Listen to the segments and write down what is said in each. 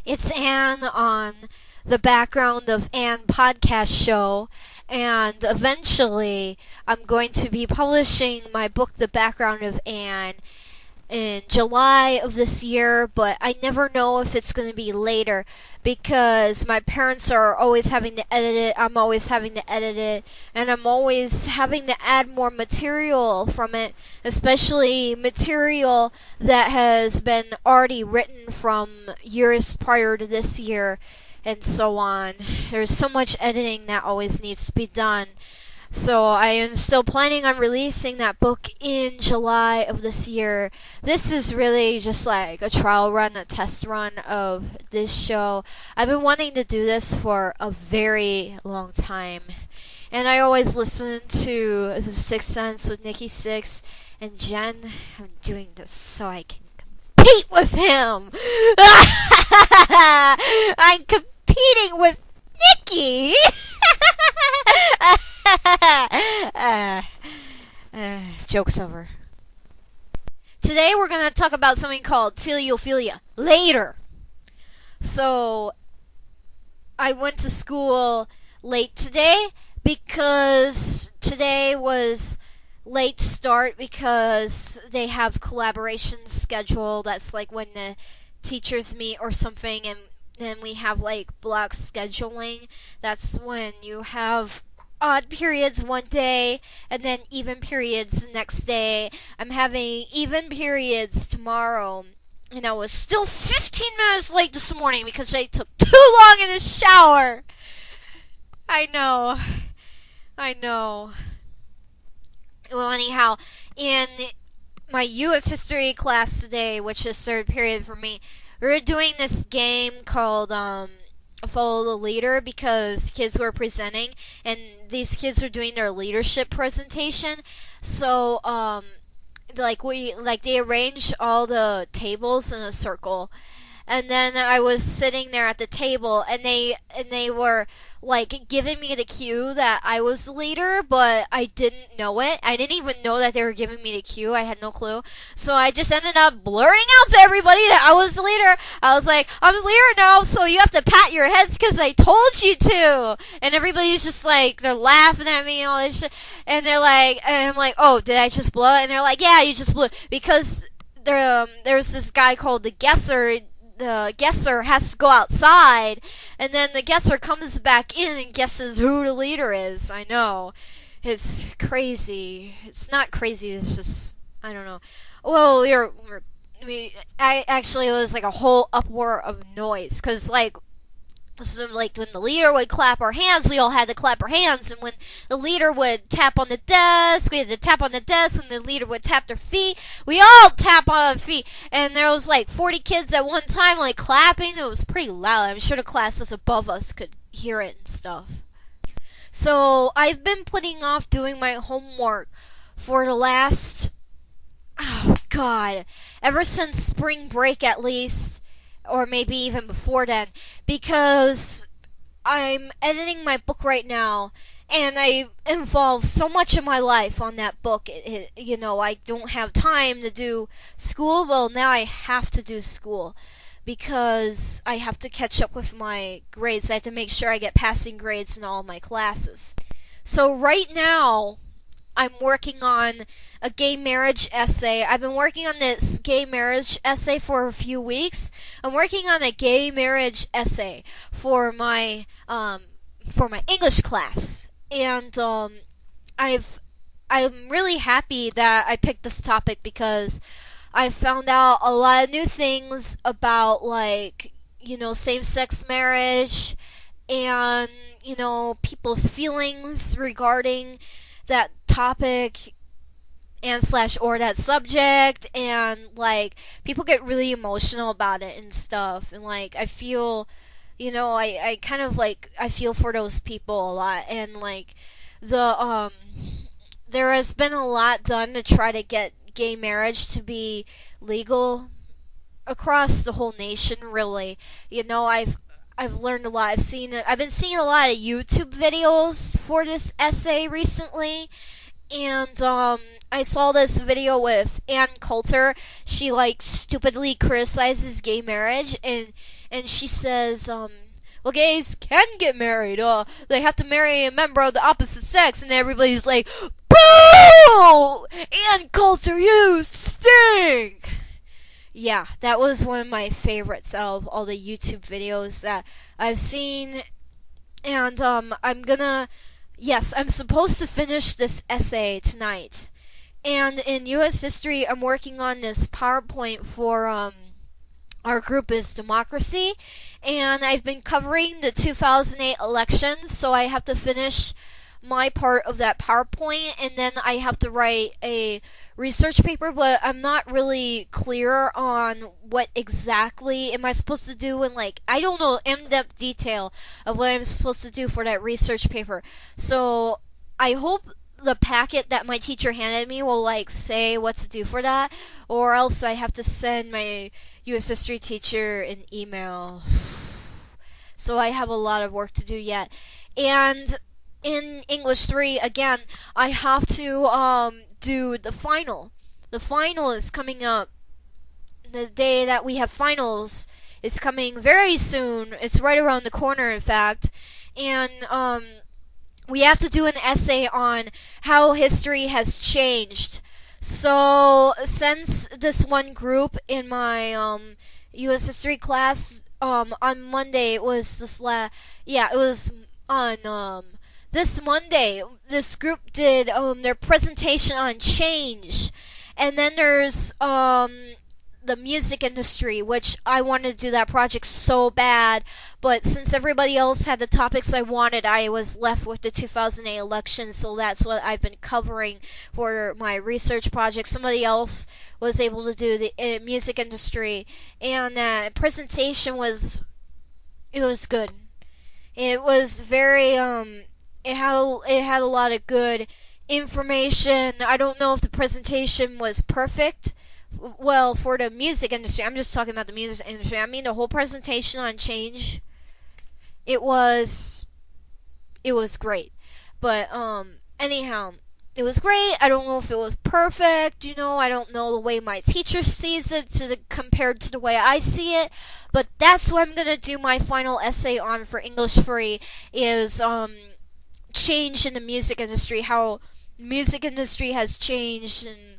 It's Anne on the Background of Anne podcast show, and eventually I'm going to be publishing my book, The Background of Anne, in July of this year, but I never know if it's going to be later because my parents are always having to edit it, I'm always having to edit it, and I'm always having to add more material from it, especially material that has been already written from years prior to this year, and so on. There's so much editing that always needs to be done. So I am still planning on releasing that book in July of this year. This is really just like a trial run, a test run of this show. I've been wanting to do this for a very long time. And I always listen to the Sixth Sense with Nikki Sixx and Jen. I'm doing this so I can compete with him. I'm competing with Nikki. Joke's over. Today we're going to talk about something called Teleiophilia. Later. So, I went to school late today because today was late start because they have collaboration schedule. That's like when the teachers meet or something, and then we have like block scheduling. That's when you have odd periods one day and then even periods the next day. I'm having even periods tomorrow, and I was still 15 minutes late this morning because I took too long in the shower. I know. Well, anyhow, in my U.S. history class today, which is third period for me, we were doing this game called Follow the Leader because kids were presenting, and these kids were doing their leadership presentation. So, they arranged all the tables in a circle, and then I was sitting there at the table, and they were like giving me the cue that I was the leader, but I didn't know it. I didn't even know that they were giving me the cue. I had no clue. So I just ended up blurting out to everybody that I was the leader. I was like, I'm the leader now, so you have to pat your heads because I told you to. And everybody's just like, they're laughing at me and all this shit. And they're like, and I'm like, oh, did I just blow it? And they're like, yeah, you just blew it. Because there's this guy called the guesser. The guesser has to go outside, and then the guesser comes back in and guesses who the leader is. I know. It's crazy. It's not crazy, it's just, I don't know. Well, it was like a whole uproar of noise, because so like when the leader would clap our hands, we all had to clap our hands, and when the leader would tap on the desk, we had to tap on the desk. When the leader would tap their feet, we all tap on our feet. And there was like 40 kids at one time like clapping. It was pretty loud. I'm sure the classes above us could hear it and stuff. So I've been putting off doing my homework for the last, ever since spring break at least, or maybe even before then, because I'm editing my book right now, and I involve so much of my life on that book. I don't have time to do school. Well, now I have to do school because I have to catch up with my grades. I have to make sure I get passing grades in all my classes. So right now, I'm working on a gay marriage essay. I've been working on this gay marriage essay for a few weeks. I'm working on a gay marriage essay for my English class, and I'm really happy that I picked this topic because I found out a lot of new things about same-sex marriage and people's feelings regarding that topic and or that subject, and people get really emotional about it and stuff, and I feel I kind of I feel for those people a lot, and there has been a lot done to try to get gay marriage to be legal across the whole nation, really. I've learned a lot. I've been seeing a lot of YouTube videos for this essay recently, and I saw this video with Ann Coulter. She stupidly criticizes gay marriage, and and she says, well, gays can get married. They have to marry a member of the opposite sex, and everybody's like, boo! Ann Coulter, you stink! Yeah, that was one of my favorites out of all the YouTube videos that I've seen. And, I'm supposed to finish this essay tonight. And in U.S. history, I'm working on this PowerPoint for, our group is democracy. And I've been covering the 2008 elections, so I have to finish my part of that PowerPoint, and then I have to write a research paper, but I'm not really clear on what exactly am I supposed to do, and I don't know in-depth detail of what I'm supposed to do for that research paper. So I hope the packet that my teacher handed me will say what to do for that, or else I have to send my U.S. history teacher an email. So I have a lot of work to do yet. And in English 3, again, I have to do the final. The final is coming up. The day that we have finals is coming very soon. It's right around the corner, in fact. And we have to do an essay on how history has changed. So since this one group in my U.S. history class on Monday, it was on this Monday, this group did their presentation on change. And then there's the music industry, which I wanted to do that project so bad, but since everybody else had the topics I wanted, I was left with the 2008 election, so that's what I've been covering for my research project. Somebody else was able to do the music industry, and that presentation was good. It was very it had a lot of good information. I don't know if the presentation was perfect. Well, for the music industry, I'm just talking about the music industry. I mean, the whole presentation on change, it was great. But anyhow, it was great. I don't know if it was perfect. I don't know the way my teacher sees it compared to the way I see it. But that's what I'm gonna do my final essay on for English 3 is change in the music industry, how music industry has changed, and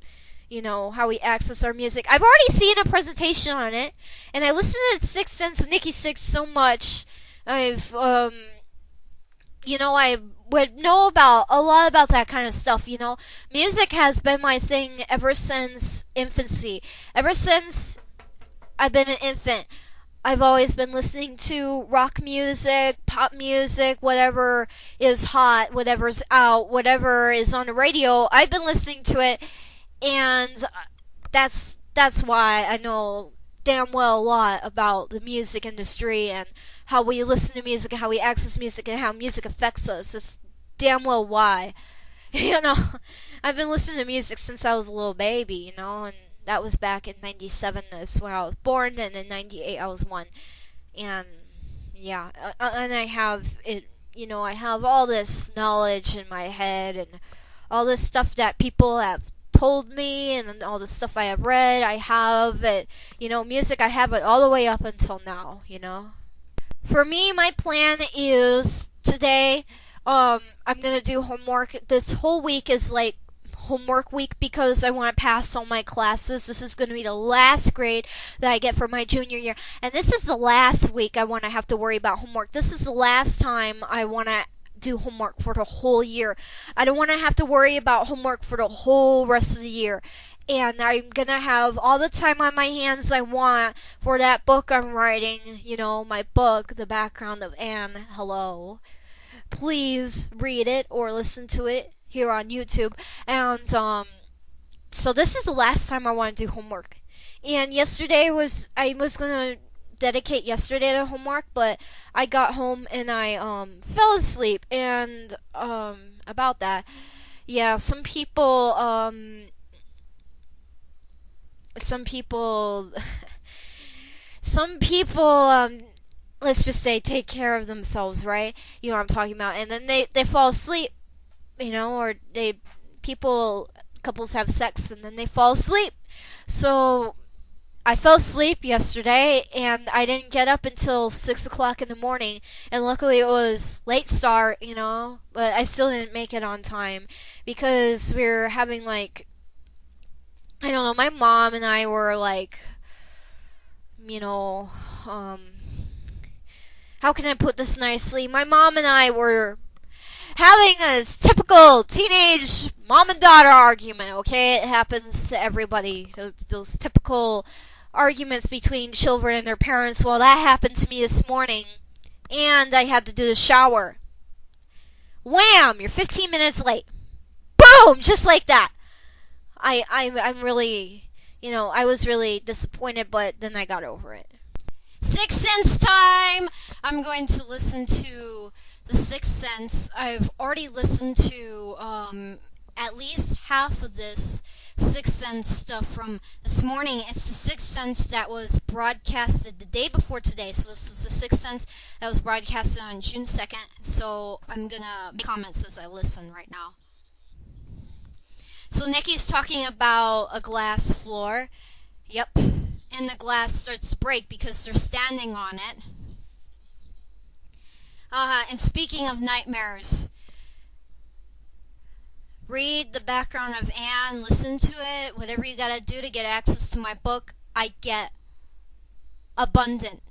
how we access our music. I've already seen a presentation on it, and I listened to Sixx with Nikki Sixx so much. I would know about a lot about that kind of stuff. Music has been my thing ever since infancy. Ever since I've been an infant, I've always been listening to rock music, pop music, whatever is hot, whatever's out, whatever is on the radio. I've been listening to it, and that's why I know damn well a lot about the music industry and how we listen to music and how we access music and how music affects us. That's damn well why. I've been listening to music since I was a little baby, and that was back in 97. That's when I was born, and in 98 I was 1. And yeah, and I have it, I have all this knowledge in my head and all this stuff that people have told me and all the stuff I have read. I have it, music, I have it all the way up until now, For me, my plan is today, I'm gonna do homework. This whole week is homework week because I want to pass all my classes. This is going to be the last grade that I get for my junior year. And this is the last week I want to have to worry about homework. This is the last time I want to do homework for the whole year. I don't want to have to worry about homework for the whole rest of the year. And I'm going to have all the time on my hands I want for that book I'm writing. My book, The Background of Anne. Hello. Please read it or listen to it here on YouTube. And so this is the last time I want to do homework. And I was gonna dedicate yesterday to homework, but I got home and I fell asleep. And about that, yeah, some people let's just say take care of themselves, right? You know what I'm talking about. And then they fall asleep, or couples have sex and then they fall asleep. So I fell asleep yesterday, and I didn't get up until 6 o'clock in the morning, and luckily it was late start, but I still didn't make it on time, because we were having, like, I don't know, my mom and I were, like, how can I put this nicely? My mom and I were having a typical teenage mom and daughter argument, okay? It happens to everybody. Those typical arguments between children and their parents. Well, that happened to me this morning, and I had to do the shower. Wham! You're 15 minutes late. Boom! Just like that. I'm really, I was really disappointed, but then I got over it. Sixth Sense time! I'm going to listen to The Sixth Sense. I've already listened to at least half of this Sixth Sense stuff from this morning. It's the Sixth Sense that was broadcasted the day before today. So this is the Sixth Sense that was broadcasted on June 2nd. So I'm going to make comments as I listen right now. So Nikki's talking about a glass floor. Yep. And the glass starts to break because they're standing on it. And speaking of nightmares, read the background of Anne, listen to it, whatever you gotta do to get access to my book. I get abundant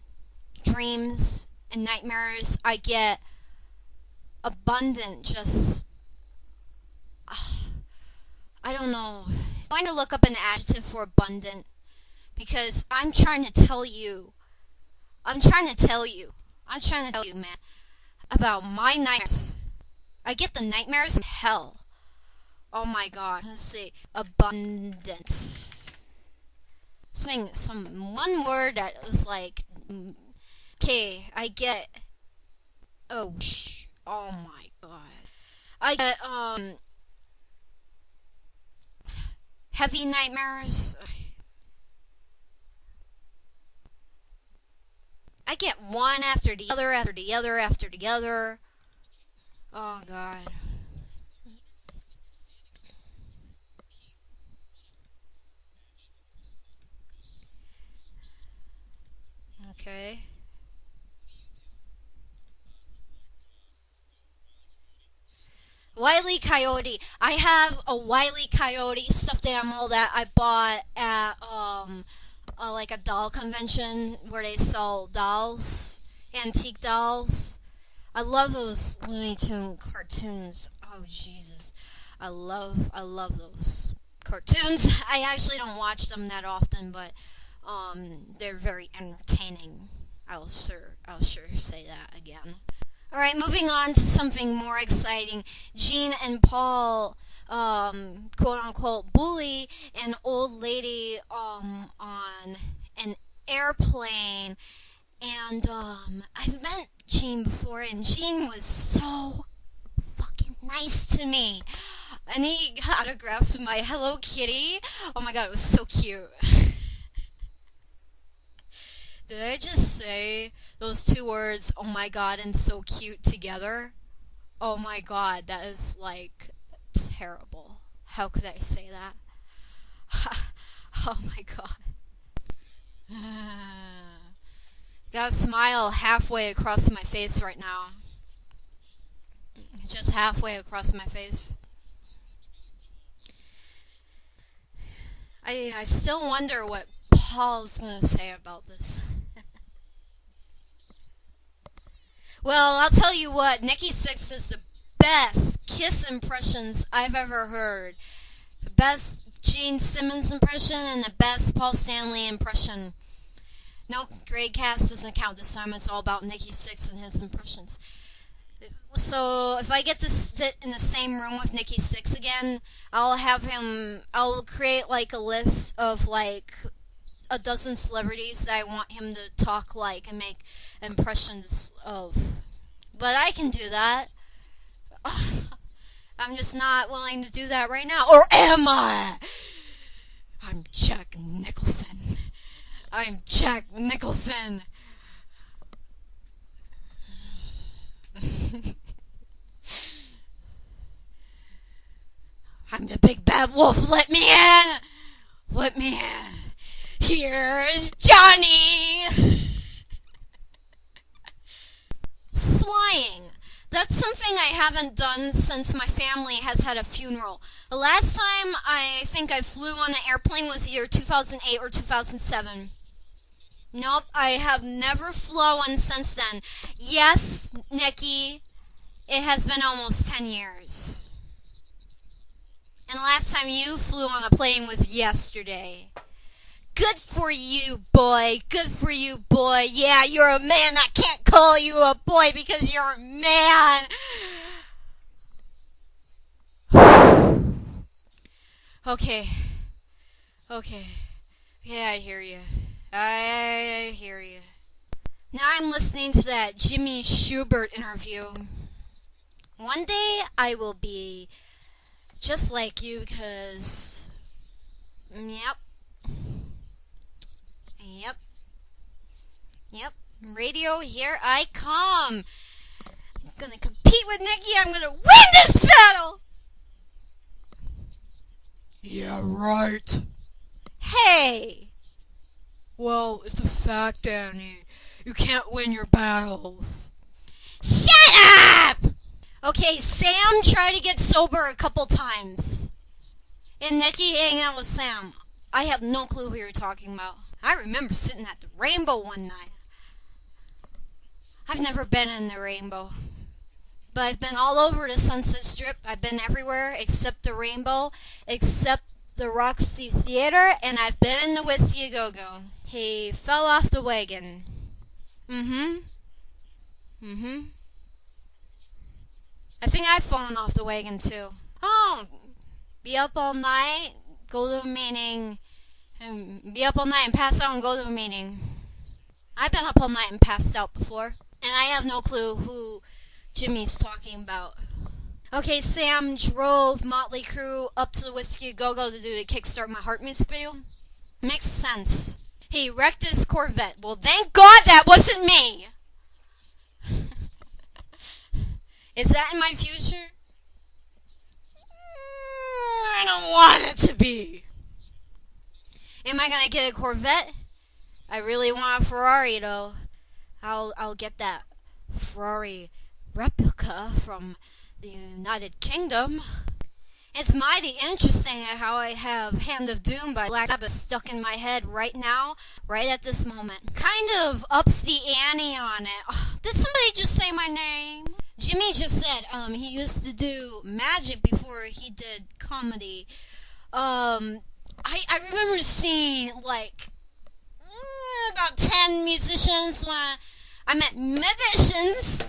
dreams and nightmares. I get abundant I don't know. I'm going to look up an adjective for abundant because I'm trying to tell you, man, about my nightmares. I get the nightmares from hell. Oh my god. Let's see. Abundant. One word that was like, okay, I get, oh my god. I get, heavy nightmares. I get one after the other, after the other, after the other. Oh, God. Okay. Wile E. Coyote. I have a Wile E. Coyote stuffed animal that I bought at like a doll convention where they sell dolls, antique dolls. I love those Looney Tunes cartoons. Oh Jesus, I love those cartoons. I actually don't watch them that often, but they're very entertaining. I'll sure say that again. Alright, moving on to something more exciting. Jean and Paul, quote-unquote, bully an old lady on an airplane. And I've met Jean before, and Jean was so fucking nice to me. And he autographed my Hello Kitty. Oh my god, it was so cute. Did I just say those two words, oh my god, and so cute together? Oh my god, that is, like, terrible. How could I say that? Oh my god. Got a smile halfway across my face right now. Just halfway across my face. I still wonder what Paul's gonna say about this. Well, I'll tell you what, Nikki Sixx is the best Kiss impressions I've ever heard. The best Gene Simmons impression and the best Paul Stanley impression. Nope, Greg Cass doesn't count this time. It's all about Nikki Sixx and his impressions. So if I get to sit in the same room with Nikki Sixx again, I'll create like a list of like a dozen celebrities that I want him to talk like and make impressions of. But I can do that. I'm just not willing to do that right now. Or am I? I'm Jack Nicholson. I'm Jack Nicholson. I'm the big bad wolf. Let me in. Let me in. Here's Johnny! Flying. That's something I haven't done since my family has had a funeral. The last time I think I flew on an airplane was either 2008 or 2007. Nope, I have never flown since then. Yes, Nikki, it has been almost 10 years. And the last time you flew on a plane was yesterday. Good for you, boy. Good for you, boy. Yeah, you're a man. I can't call you a boy because you're a man. Okay. Yeah, I hear you. I hear you. Now I'm listening to that Jimmy Schubert interview. One day I will be just like you because... Yep. Radio, here I come. I'm gonna compete with Nikki. I'm gonna win this battle! Yeah, right. Hey! Well, it's a fact, Annie. You can't win your battles. Shut up! Okay, Sam tried to get sober a couple times. And Nikki hanging out with Sam. I have no clue who you're talking about. I remember sitting at the Rainbow one night. I've never been in the Rainbow. But I've been all over the Sunset Strip. I've been everywhere except the Rainbow, except the Roxy Theater, and I've been in the Whiskey A Go-Go. He fell off the wagon. I think I've fallen off the wagon too. Oh, be up all night, go to a meeting, and be up all night and pass out and go to a meeting. I've been up all night and passed out before, and I have no clue who Jimmy's talking about. Okay, Sam drove Motley Crue up to the Whiskey A Go-Go to do the Kickstart My Heart music video. Makes sense. He wrecked his Corvette. Well, thank God that wasn't me! Is that in my future? I don't want it to be. Am I gonna get a Corvette? I really want a Ferrari though. I'll get that Ferrari replica from the United Kingdom. It's mighty interesting how I have Hand of Doom by Black Sabbath stuck in my head right now, right at this moment. Kind of ups the ante on it. Oh, did somebody just say my name? Jimmy just said he used to do magic before he did comedy. I remember seeing like about 10 musicians when I met magicians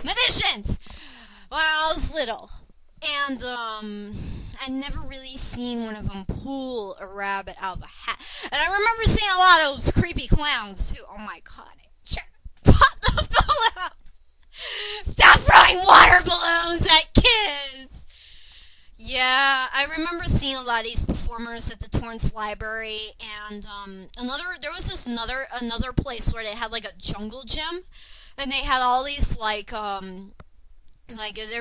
when I was little. And I never really seen one of them pull a rabbit out of a hat. And I remember seeing a lot of those creepy clowns too. Oh my God. Pop the balloon! Stop throwing water balloons at kids! Yeah, I remember seeing a lot of these performers at the Torrance Library, and there was this another place where they had like a jungle gym, and they had all these like they're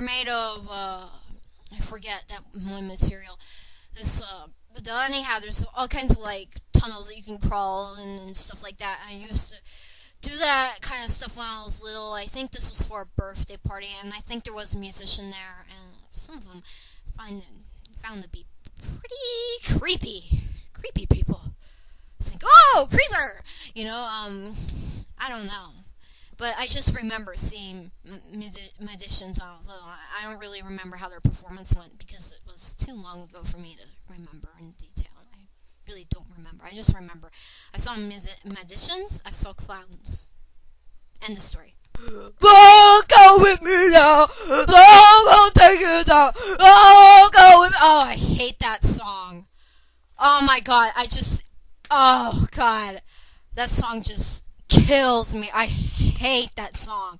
made of I forget that one material. But anyhow, there's all kinds of like tunnels that you can crawl and stuff like that. And I used to do that kind of stuff when I was little. I think this was for a birthday party, and I think there was a musician there, and some of them found to be pretty creepy people. It's like, oh, creeper! I don't know. But I just remember seeing magicians when I was little. I don't really remember how their performance went because it was too long ago for me to remember in detail. I really don't remember. I just remember I saw magicians, I saw clowns. End of story. Don't go with me now. Don't go take it down. Don't go with. Oh, I hate that song. Oh my God, oh God, that song just kills me. I hate that song.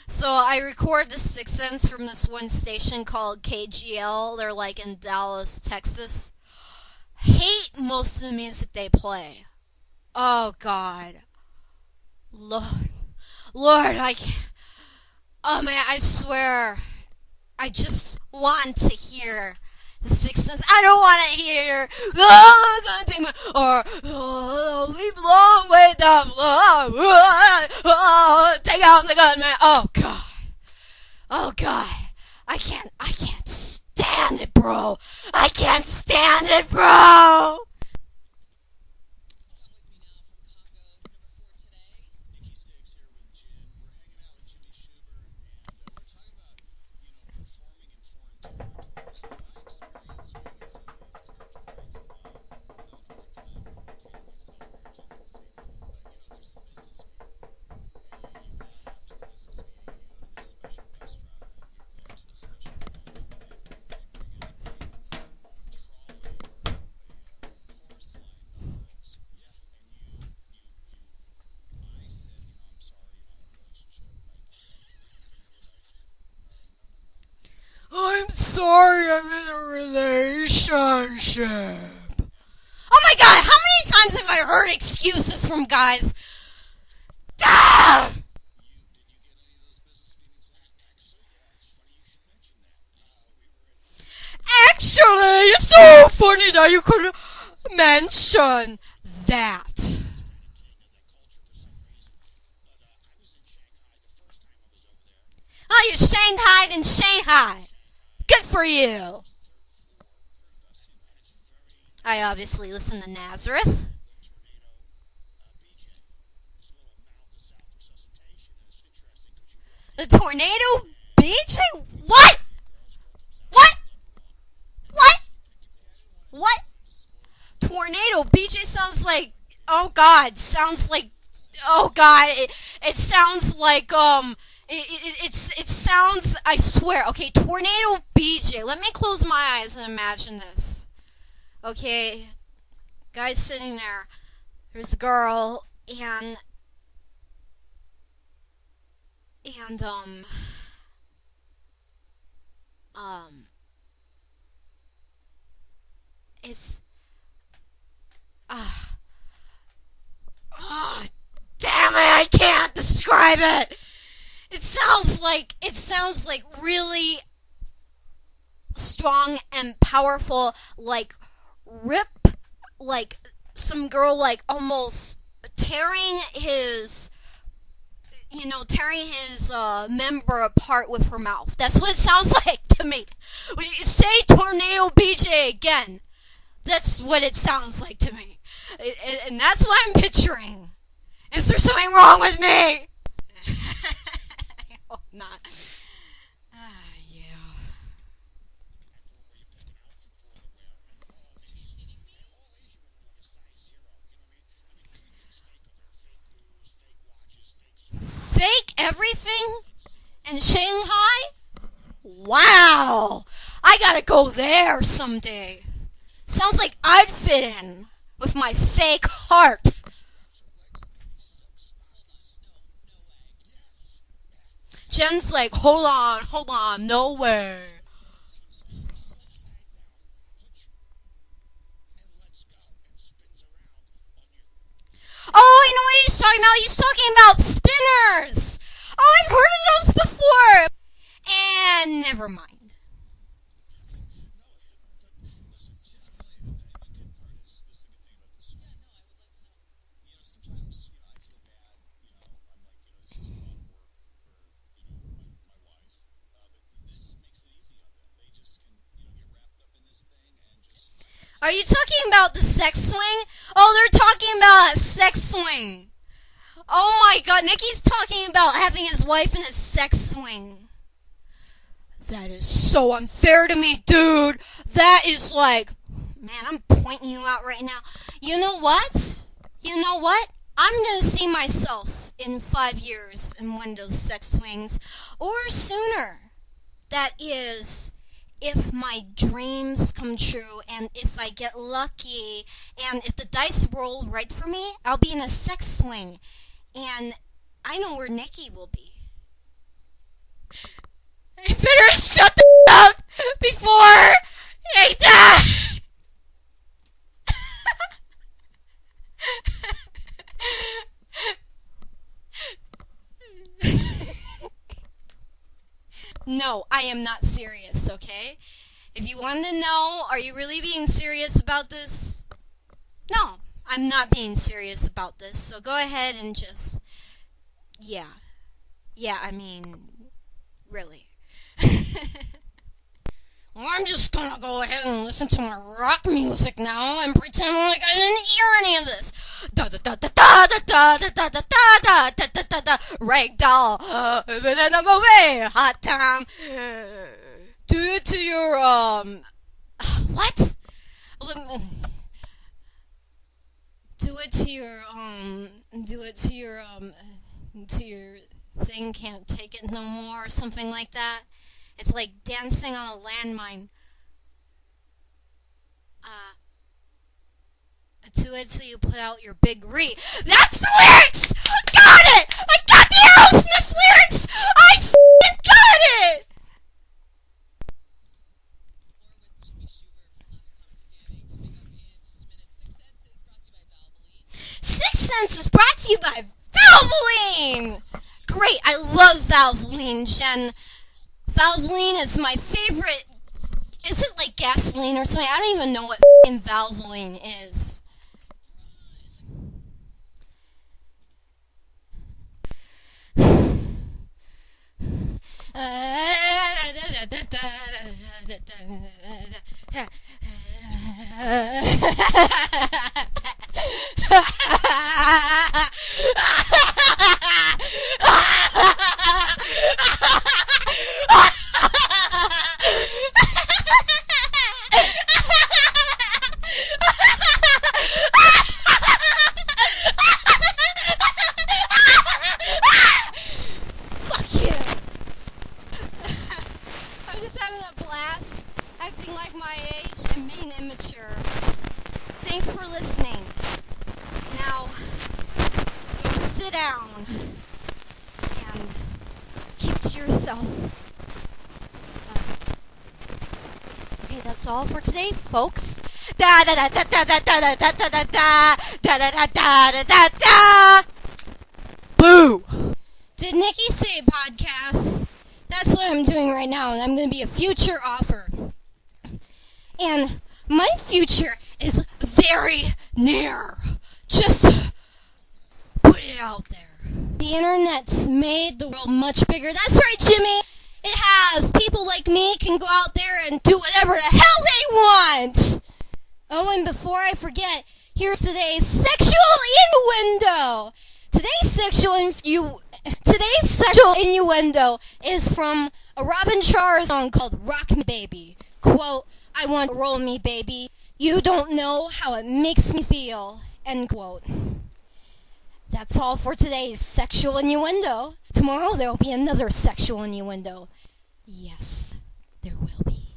So I record the Sixx from this one station called KGL. They're like in Dallas, Texas. Hate most of the music they play. Oh God. Lord, I can't. Oh man, I swear. I just want to hear The Sixth Sense. I don't want to hear. Oh, I'm gonna take my. Or oh, we belong way down below. Oh, take out the gunman. Oh God. Oh God. I can't stand it, bro. I can't stand it, bro. I'm sorry, I'm in a relationship. Oh my God, how many times have I heard excuses from guys? Ah! Actually, it's so funny that you could mention that. Oh, you Shanghai in Shanghai. Good for you. I obviously listen to Nazareth. The tornado BJ? What? What? What? What? Tornado BJ sounds like, oh God, sounds like, oh God, it sounds like, it sounds, I swear, okay, Tornado BJ, let me close my eyes and imagine this. Okay, guy's sitting there, there's a girl, and it's, oh, damn it, I can't describe it! It sounds like really strong and powerful, like rip, like some girl like almost tearing his member apart with her mouth. That's what it sounds like to me. When you say Tornado BJ again, that's what it sounds like to me. And that's what I'm picturing. Is there something wrong with me? I hope not. Yeah. Fake everything in Shanghai? Wow! I gotta go there someday. Sounds like I'd fit in with my fake heart. Jen's like, hold on, no way. Oh, I know what he's talking about. He's talking about spinners. Oh, I've heard of those before. And never mind. Are you talking about the sex swing? Oh, they're talking about a sex swing. Oh my God, Nikki's talking about having his wife in a sex swing. That is so unfair to me, dude. That is like, man, I'm pointing you out right now. You know what? I'm gonna see myself in 5 years in one of those sex swings, or sooner. That is, if my dreams come true, and if I get lucky, and if the dice roll right for me, I'll be in a sex swing. And I know where Nikki will be. I better shut the up before they die! No, I am not serious, okay? If you want to know, are you really being serious about this? No, I'm not being serious about this. So go ahead and just, yeah. Yeah, I mean, really. Well, I'm just gonna go ahead and listen to my rock music now and pretend like I didn't hear any of this. Da da da da da da da da da da da da da da da. Ragdoll, even in the movie, hot time. Do it to your what? Do it to your thing can't take it no more or something like that. It's like dancing on a landmine. Do it till you put out your big re. That's the lyrics! I got it! I got the Aerosmith lyrics! I f***ing got it! Sixx is brought to you by Valvoline! Great, I love Valvoline, Jen. Valvoline is my favorite. Is it like gasoline or something? I don't even know what f***ing Valvoline is. Acting like my age and being immature. Thanks for listening. Now, you sit down and keep to yourself. Okay, that's all for today, folks. Da da da da da da da da da da da da da da da da da. Boo! Did Nikki say podcasts? That's what I'm doing right now, and I'm going to be a future author. And my future is very near. Just put it out there. The internet's made the world much bigger. That's right, Jimmy. It has. People like me can go out there and do whatever the hell they want. Oh, and before I forget, here's today's sexual innuendo. Today's sexual innuendo is from a Robin Char song called Rock Me Baby. Quote, I want to roll me, baby. You don't know how it makes me feel. End quote. That's all for today's sexual innuendo. Tomorrow there will be another sexual innuendo. Yes, there will be.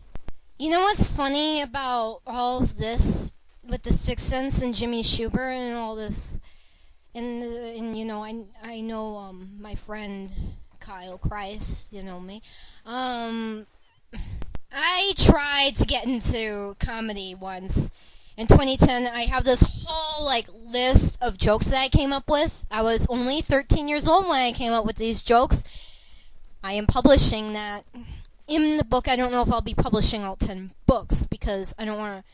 You know what's funny about all of this with the Sixx and Jimmy Schubert and all this? And you know, I know my friend Kyle Kreis, you know me. I tried to get into comedy once. In 2010, I have this whole list of jokes that I came up with. I was only 13 years old when I came up with these jokes. I am publishing that in the book. I don't know if I'll be publishing all 10 books because I don't want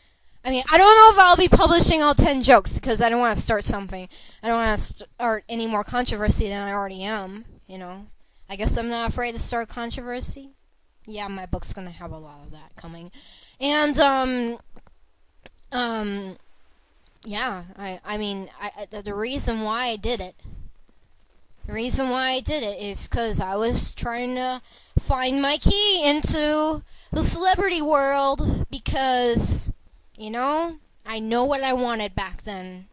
to. I don't know if I'll be publishing all 10 jokes because I don't want to start something. I don't want to start any more controversy than I already am, you know. I guess I'm not afraid to start controversy. Yeah, my book's going to have a lot of that coming. And, yeah, the reason why I did it is because I was trying to find my key into the celebrity world because, you know, I know what I wanted back then.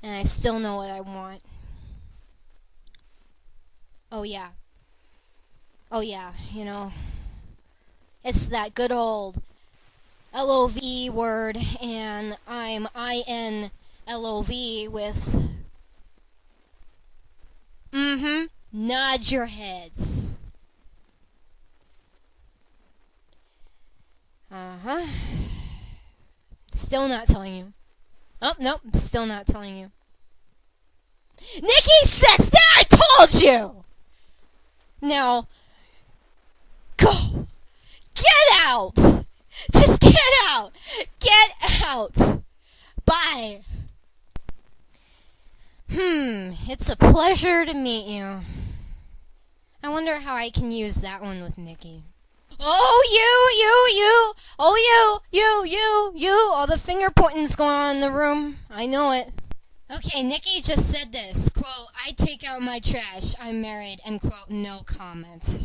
And I still know what I want. Oh yeah, you know, it's that good old L-O-V word, and I'm I-N-L-O-V with, nod your heads. Still not telling you. Oh, nope, still not telling you. Nikki Sixx, there I told you! Now, go! Get out! Just get out! Get out! Bye. It's a pleasure to meet you. I wonder how I can use that one with Nikki. Oh, you! Oh, you! All the finger pointing's going on in the room. I know it. Okay, Nikki just said this. Quote, I take out my trash. I'm married. End quote, no comment.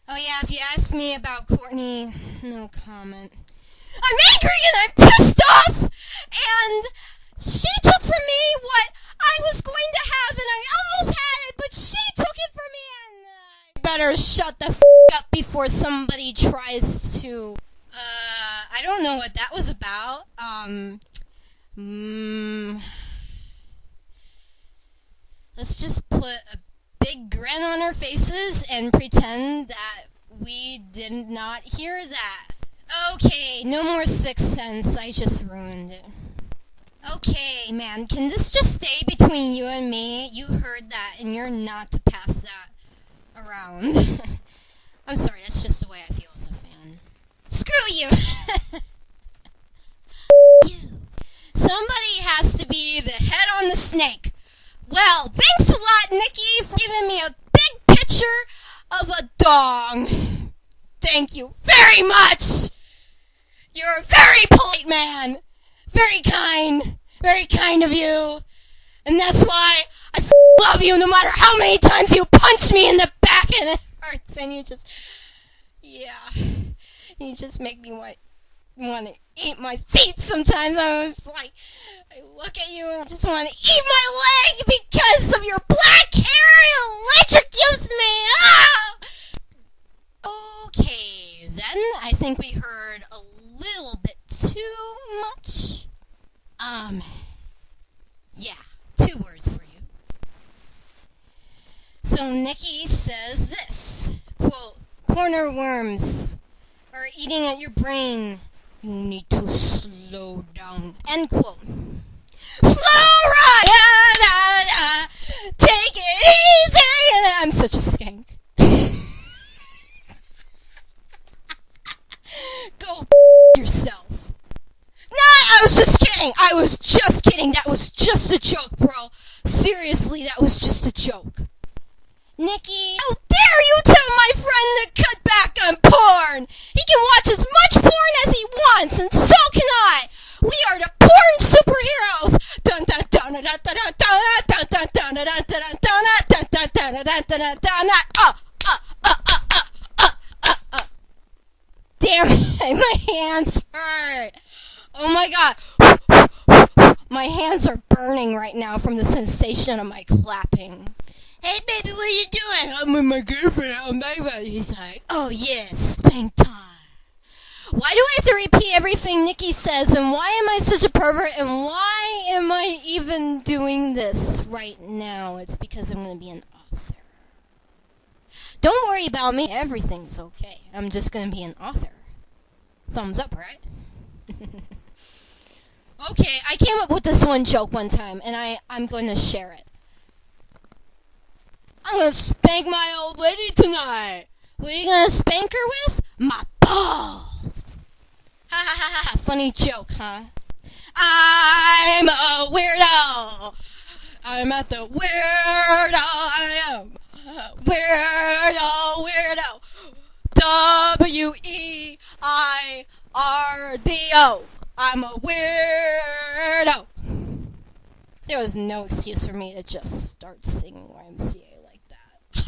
Oh yeah, if you ask me about Courtney, no comment. I'm angry and I'm pissed off! And she took from me what I was going to have and I almost had it, but she took it from me and I better shut the f*** up before somebody tries to... I don't know what that was about. Let's just put a big grin on our faces and pretend that we did not hear that. Okay, no more Sixth Sense. I just ruined it. Okay, man, can this just stay between you and me? You heard that, and you're not to pass that around. I'm sorry, that's just the way I feel as a fan. Screw you! You. Somebody has to be the head on the snake. Well, thanks a lot, Nikki, for giving me a big picture of a dong. Thank you very much. You're a very polite man. Very kind of you. And that's why I love you no matter how many times you punch me in the back and it hurts. And you just make me want to eat my feet sometimes. I look at you and I just want to eat my leg because of your black hair. It electrocutes me. Ah! Okay, then I think we heard a little bit too much. Yeah, 2 words for you. So Nikki says this, quote, corner worms are eating at your brain. You need to slow down, end quote. Slow ride, take it easy. I'm such a skank. Go yourself. Nah, I was just kidding. That was just a joke, bro. Seriously, that was just a joke. Nikki, how dare you tell my friend to cut back on porn? He can watch as much porn as he wants, and so can I. We are the porn superheroes. Dun dun dun dun dun dun dun dun dun dun dun dun dun dun dun. Damn it, my hands hurt. Oh my god. My hands are burning right now from the sensation of my clapping. Hey baby, what are you doing? I'm with my girlfriend. He's like, oh yes, spank time. Why do I have to repeat everything Nikki says, and why am I such a pervert, and why am I even doing this right now? It's because I'm going to be an author. Don't worry about me, everything's okay. I'm just going to be an author. Thumbs up, right? Okay, I came up with this one joke one time, and I'm going to share it. I'm going to spank my old lady tonight. What are you going to spank her with? My balls. Ha ha ha ha. Funny joke, huh? I'm a weirdo. I'm at the weirdo. I am weirdo. W-E-I-R-D-O. I'm a weirdo. There was no excuse for me to just start singing YMCA like that.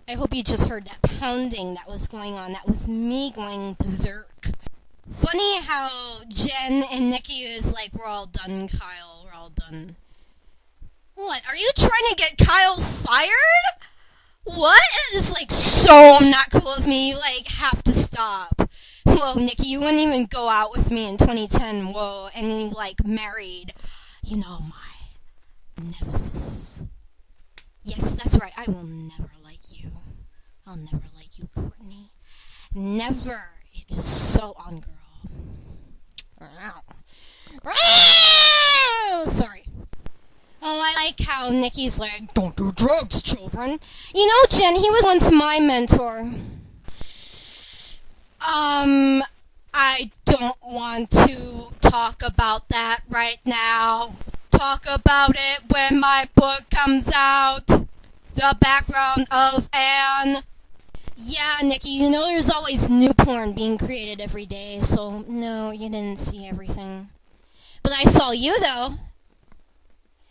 I hope you just heard that pounding that was going on. That was me going berserk. Funny how Jen and Nikki is like, we're all done, Kyle. We're all done. What? Are you trying to get Kyle fired? What? It's like so not cool of me. You like have to stop. Whoa, Nikki, you wouldn't even go out with me in 2010. Whoa, and you like married, you know, my nemesis. Yes, that's right. I will never like you. I'll never like you, Courtney. Never. It is so on, girl. Sorry. Oh, I like how Nikki's like, don't do drugs, children. You know, Jen, he was once my mentor. I don't want to talk about that right now. Talk about it when my book comes out. The background of Anne. Yeah, Nikki, you know there's always new porn being created every day, so no, you didn't see everything. But I saw you, though.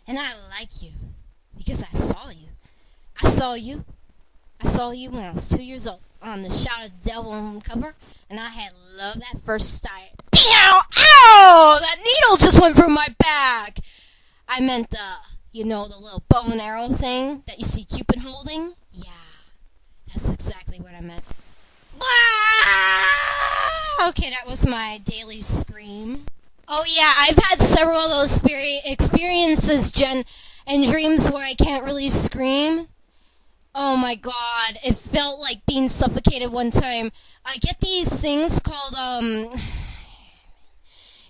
And I like you. Because I saw you. I saw you when I was 2 years old on the Shout at the Devil cover, and I had love that first sight. Ow! Ow! That needle just went through my back. I meant the little bow and arrow thing that you see Cupid holding. Yeah, that's exactly what I meant. Okay, that was my daily scream. Oh yeah, I've had several of those experiences, Jen, and dreams where I can't really scream. Oh my god, it felt like being suffocated one time. I get these things called,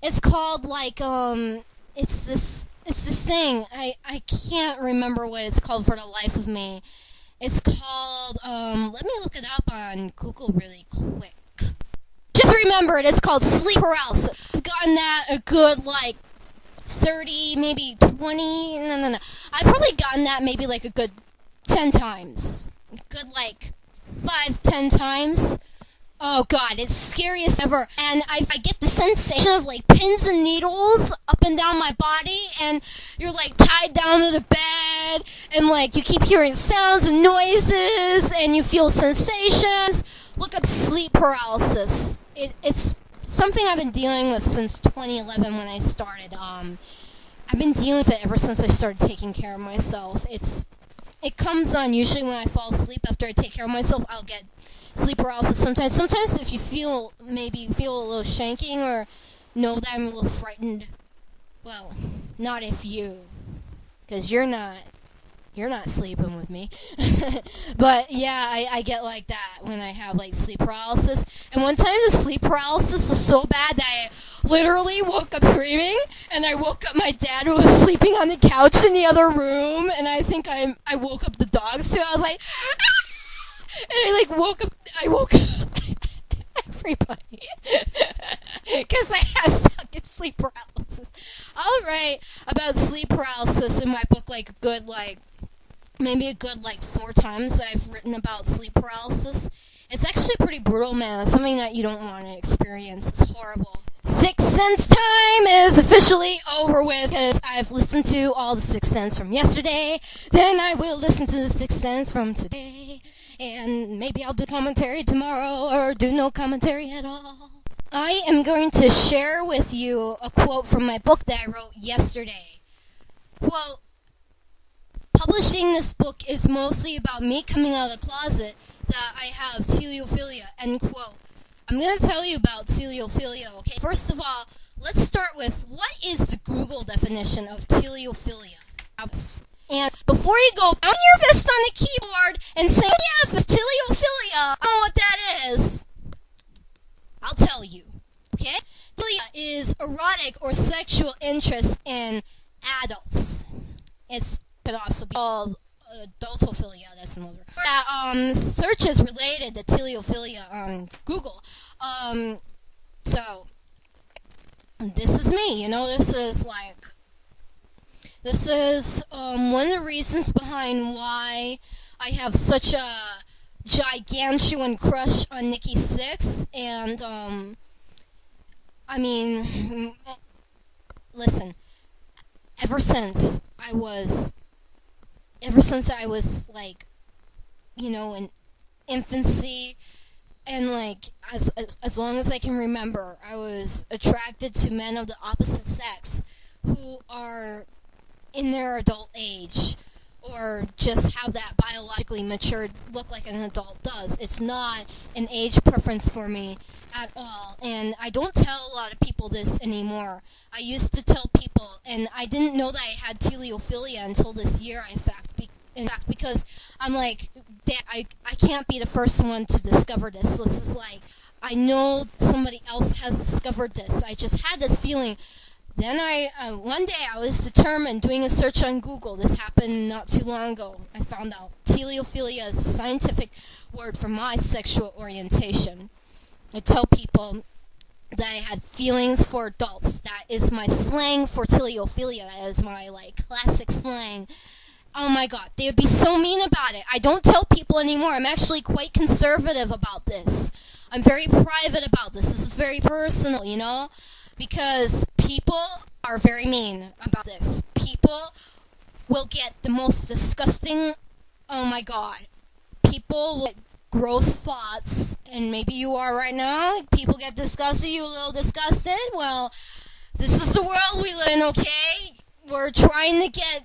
it's called like, it's this thing. I can't remember what it's called for the life of me. It's called, let me look it up on Google really quick. Just remember it, it's called sleep paralysis. I've gotten that a good, 30, maybe 20, no. I've probably gotten that maybe a good 10 times. Good 5-10 times. Oh god, it's scariest ever. And I get the sensation of pins and needles up and down my body, and you're tied down to the bed, and you keep hearing sounds and noises, and you feel sensations. Look up sleep paralysis. It's something I've been dealing with since 2011 when I started. I've been dealing with it ever since I started taking care of myself. It comes on usually when I fall asleep. After I take care of myself, I'll get sleep paralysis sometimes. Sometimes if you feel a little shanking or know that I'm a little frightened. Well, not if you, because you're not sleeping with me. But yeah, I get like that when I have sleep paralysis. And one time the sleep paralysis was so bad that I literally woke up screaming, and I woke up my dad who was sleeping on the couch in the other room, and I think I woke up the dogs too. I was like, ah! And I woke up everybody. Because I have fucking sleep paralysis. I'll write about sleep paralysis in my book maybe a good 4 times I've written about sleep paralysis. It's actually pretty brutal, man. It's something that you don't want to experience. It's horrible. Sixth Sense time is officially over with, because I've listened to all the Sixth Sense from yesterday. Then I will listen to the Sixth Sense from today. And maybe I'll do commentary tomorrow, or do no commentary at all. I am going to share with you a quote from my book that I wrote yesterday. Quote, publishing this book is mostly about me coming out of the closet that I have Teleiophilia, end quote. I'm going to tell you about Teleiophilia, okay? First of all, let's start with what is the Google definition of Teleiophilia? And before you go pound your fist on the keyboard and say, yeah, it's Teleiophilia, I don't know what that is, I'll tell you, okay? Philia is erotic or sexual interest in adults. It could also be called adultophilia, that's another. Searches related to Teleiophilia on Google. So, this is me, this is one of the reasons behind why I have such a gigantuan crush on Nikki Sixx, and, listen, ever since I was in infancy, and as long as I can remember, I was attracted to men of the opposite sex who are in their adult age, or just have that biologically matured look like an adult does. It's not an age preference for me at all, and I don't tell a lot of people this anymore. I used to tell people, and I didn't know that I had Teleiophilia until this year, in fact, because I'm like, Dad, I can't be the first one to discover this. This is I know somebody else has discovered this. I just had this feeling Then one day I was determined, doing a search on Google. This happened not too long ago. I found out Teleiophilia is a scientific word for my sexual orientation. I tell people that I had feelings for adults. That is my slang for Teleiophilia. That is my classic slang. Oh my god, they would be so mean about it. I don't tell people anymore. I'm actually quite conservative about this. I'm very private about this. This is very personal, because people are very mean about this. People will get the most disgusting, oh my god, people will get gross thoughts, and maybe you are right now. People get disgusted, you a little disgusted. Well, this is the world we live in, okay? We're trying to get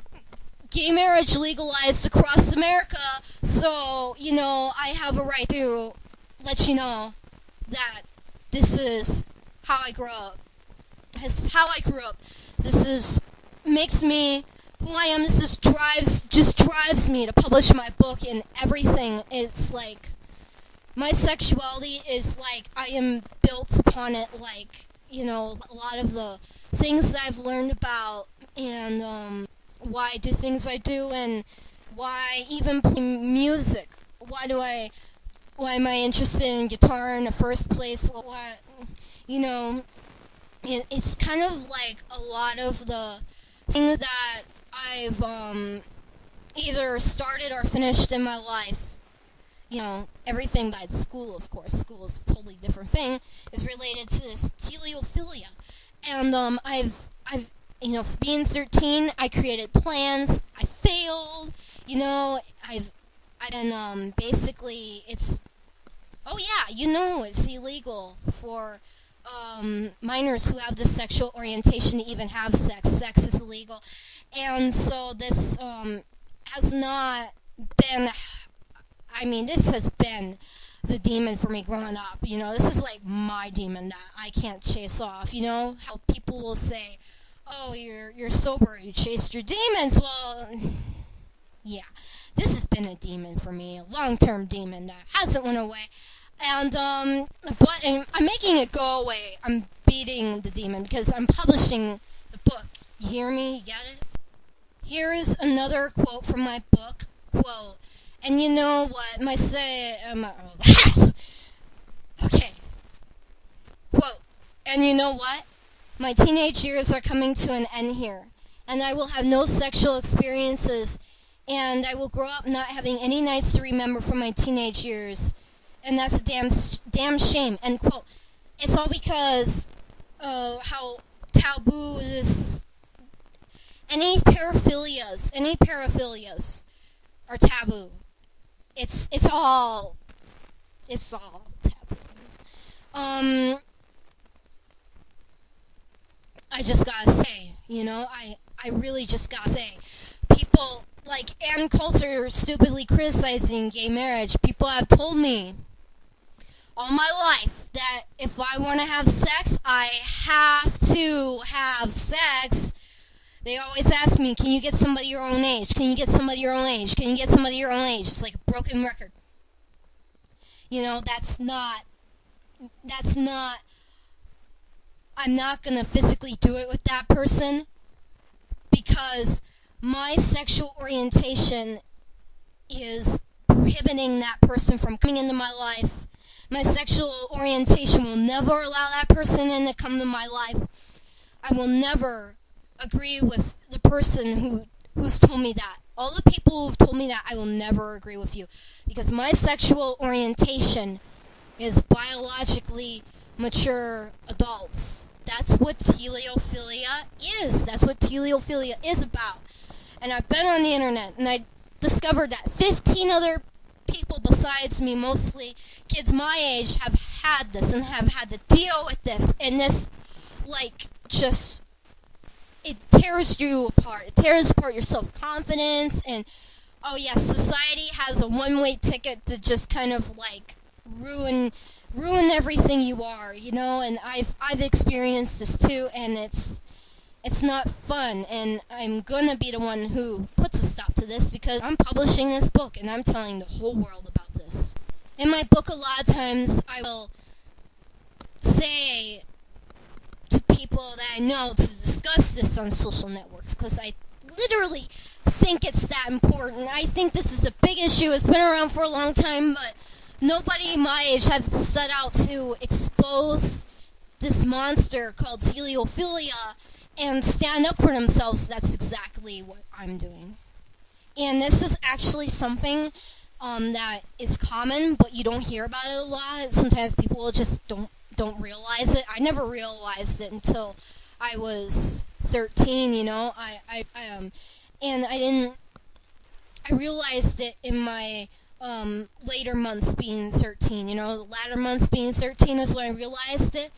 gay marriage legalized across America, so, I have a right to let you know that this is how I grew up. This is how I grew up. Makes me who I am. This just drives me to publish my book, and everything is my sexuality is I am built upon it, a lot of the things that I've learned about, and why I do things I do, and why I even play music. Why am I interested in guitar in the first place? It's kind of a lot of the things that I've either started or finished in my life. Everything by school, of course. School is a totally different thing. Is related to this Teleiophilia, and I've being 13, I created plans. I failed. I've been basically it's. Oh yeah, it's illegal for minors who have this sexual orientation to even have sex. Sex is illegal, and so this has not been. This has been the demon for me growing up. This is my demon that I can't chase off. How people will say, "Oh, you're sober. You chased your demons." Well, yeah, this has been a demon for me, a long-term demon that hasn't went away. And I'm making it go away. I'm beating the demon because I'm publishing the book. You hear me? You get it? Here's another quote from my book. Quote. And you know what? Okay. Quote. And you know what? My teenage years are coming to an end here, and I will have no sexual experiences, and I will grow up not having any nights to remember from my teenage years, and that's a damn shame. End quote. It's all because of how taboo this. Any paraphilias are taboo. It's all taboo. I just gotta say, I really just gotta say, people like Ann Coulter stupidly criticizing gay marriage. People have told me all my life that if I want to have sex, I have to have sex. They always ask me, can you get somebody your own age? Can you get somebody your own age? Can you get somebody your own age? It's like a broken record. That's not, I'm not going to physically do it with that person because my sexual orientation is prohibiting that person from coming into my life. My sexual orientation will never allow that person in to come to my life. I will never agree with the person who's told me that. All the people who've told me that, I will never agree with you. Because my sexual orientation is biologically mature adults. That's what Teleiophilia is. That's what Teleiophilia is about. And I've been on the internet, and I discovered that 15 other people besides me, mostly kids my age, have had this and have had to deal with this. And this, it tears you apart. It tears apart your self-confidence, and oh yes, society has a one-way ticket to just kind of ruin everything you are, and I've experienced this too, and it's not fun, and I'm gonna be the one who puts a stop to this because I'm publishing this book and I'm telling the whole world about this. In my book, a lot of times I will say to people that I know, to discuss this on social networks because I literally think it's that important. I think this is a big issue. It's been around for a long time, but nobody my age has set out to expose this monster called Teleiophilia and stand up for themselves. That's exactly what I'm doing. And this is actually something that is common, but you don't hear about it a lot. Sometimes people just don't realize it. I never realized it until I was 13. You know, and I realized it in my later months being 13. You know, the latter months being 13 was when I realized it.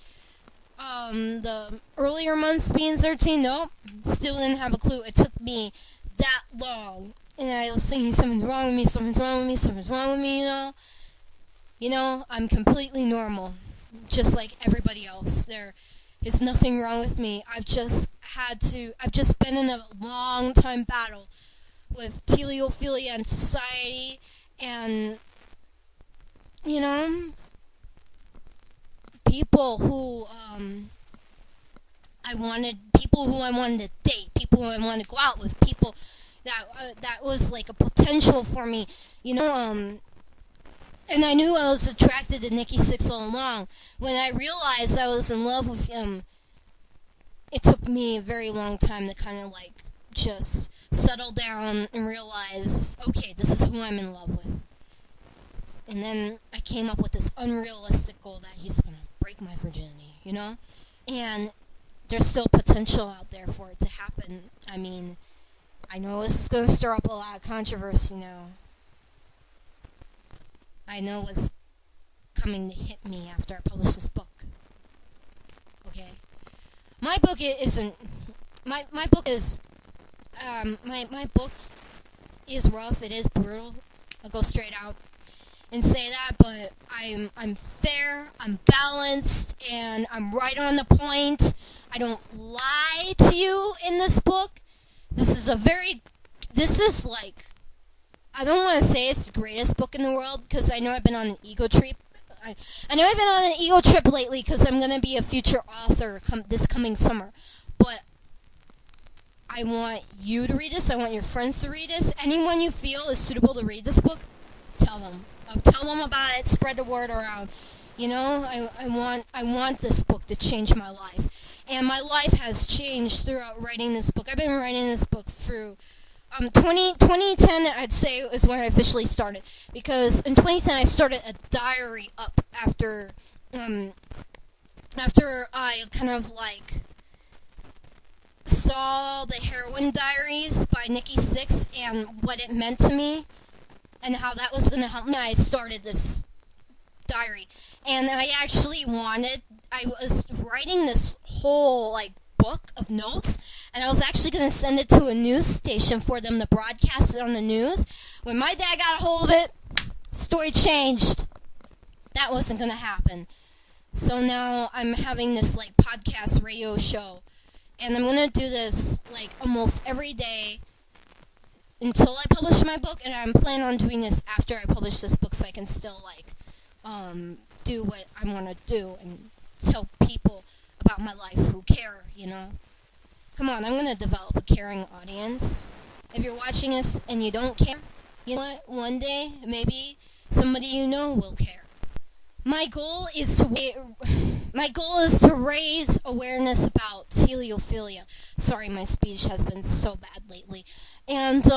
The earlier months being 13, nope, still didn't have a clue. It took me that long. And I was thinking, something's wrong with me, something's wrong with me, something's wrong with me, you know? You know, I'm completely normal, just like everybody else. There is nothing wrong with me. I've just been in a long time battle with teleophilia in society, and, you know, people who I wanted to date, people who I wanted to go out with, people that was like a potential for me, you know, and I knew I was attracted to Nikki Sixx all along. When I realized I was in love with him, it took me a very long time to kind of like just settle down and realize, okay, this is who I'm in love with. And then I came up with this unrealistic goal that he's going to break my virginity, you know? And there's still potential out there for it to happen. I mean, I know this is going to stir up a lot of controversy now. I know what's coming to hit me after I publish this book. Okay? My book isn't... My book is... My book is rough. It is brutal. I'll go straight out and say that, but I'm fair, I'm balanced, and I'm right on the point. I don't lie to you in this book. This is like, I don't want to say it's the greatest book in the world, because I know I've been on an ego trip. I know I've been on an ego trip lately, because I'm going to be a future author this coming summer. But I want you to read this, I want your friends to read this. Anyone you feel is suitable to read this book, tell them. Tell them about it, spread the word around. You know, I want this book to change my life. And my life has changed throughout writing this book. I've been writing this book through 2010, I'd say, is when I officially started. Because in 2010, I started a diary up after I kind of like saw the Heroin Diaries by Nikki Sixx and what it meant to me and how that was going to help me. I started this diary. And I was writing this whole, like, book of notes, and I was actually going to send it to a news station for them to broadcast it on the news. When my dad got a hold of it, story changed. That wasn't going to happen. So now I'm having this, like, podcast radio show, and I'm going to do this, like, almost every day until I publish my book, and I'm planning on doing this after I publish this book so I can still, like, do what I want to do and tell people about my life who care, you know. Come on, I'm going to develop a caring audience. If you're watching this and you don't care, you know what? One day, maybe somebody you know will care. My goal is to raise awareness about teleophilia. Sorry, my speech has been so bad lately. And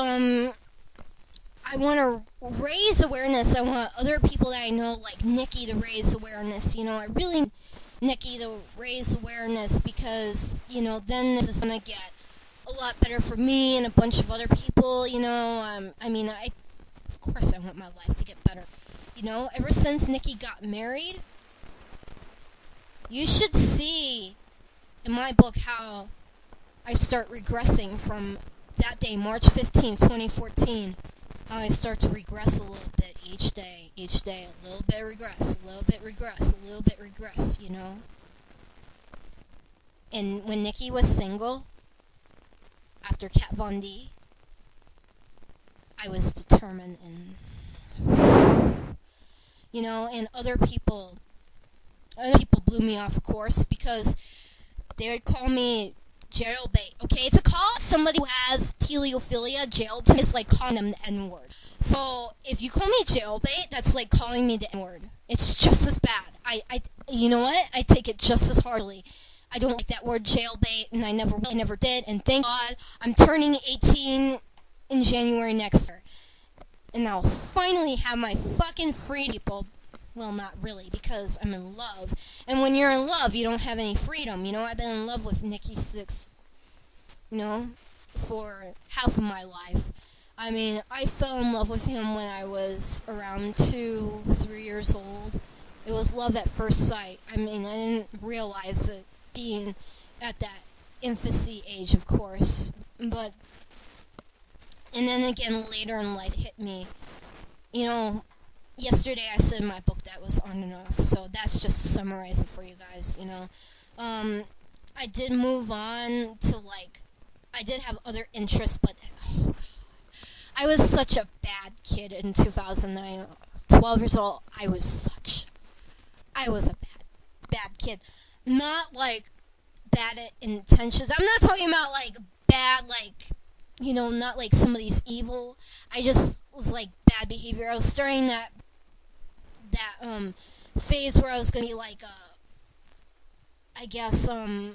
I want to raise awareness. I want other people that I know, like Nikki, to raise awareness. You know, I really need Nikki to raise awareness because, you know, then this is going to get a lot better for me and a bunch of other people, you know. Of course I want my life to get better. You know, ever since Nikki got married, you should see in my book how I start regressing from that day, March 15th, 2014. How I start to regress a little bit each day, a little bit regress, a little bit regress, a little bit regress, you know? And when Nikki was single, after Kat Von D, I was determined and, you know, and other people blew me off, of course, because they would call me Jailbait, okay? To call somebody who has Teleiophilia jailbait is like calling them the N-word. So, if you call me jailbait, that's like calling me the N-word. It's just as bad. You know what? I take it just as hardly. I don't like that word jailbait, and I never did, and thank God I'm turning 18 in January next year. And I'll finally have my fucking freedom, people. Well, not really, because I'm in love. And when you're in love, you don't have any freedom. You know, I've been in love with Sixx, you know, for half of my life. I mean, I fell in love with him when I was around 2-3 years old. It was love at first sight. I mean, I didn't realize it being at that infancy age, of course. But, and then again, later in life, it hit me. You know, yesterday I said in my book that was on and off, so that's just to summarize it for you guys, you know. I did move on to, like, I did have other interests, but, oh God. I was such a bad kid in 2009. 12 years old, I was a bad kid. Not, like, bad at intentions. I'm not talking about, like, bad, like, you know, not like somebody's evil. I just was, like, bad behavior. I was starting that phase where I was gonna be, like, I guess, a